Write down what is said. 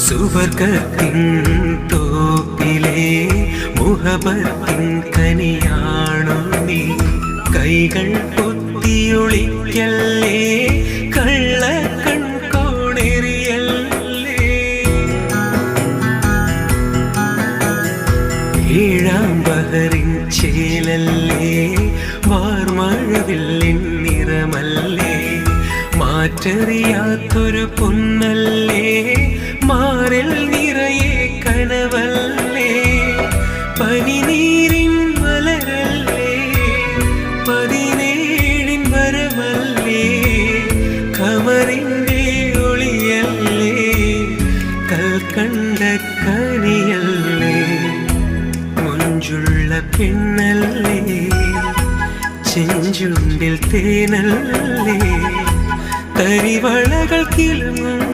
സുവർഗത്തിൻ തോപ്പിലെ മുഹബത്തിൻ കനിയാണു നീ. കൈകൾ പൊത്തിയൊളിക്കല്ലേ, കള്ള കൺകോണെറിയല്ലേ. ഏഴാം ബഹറിൻ ചേലല്ലേ, വാർമഴവില്ലിൻ നിറമല്ലേ. മാറ്ററിയാത്തൊരു പൊന്നല്ലേ, മാറിൽ നിറയെ കനവല്ലേ. പനിനീരിൻ മലരല്ലേ, 17 വരമല്ലേ. കമറിൻ്റെ ഒളിയല്ലേ, കൽക്കണ്ട കനിയല്ലേ. മുഞ്ചുള്ള പെണ്ണല്ലേ, ചെഞ്ചുണ്ടിൽ തേനല്ലേ. തരിവളകൾ കിളങ്ങും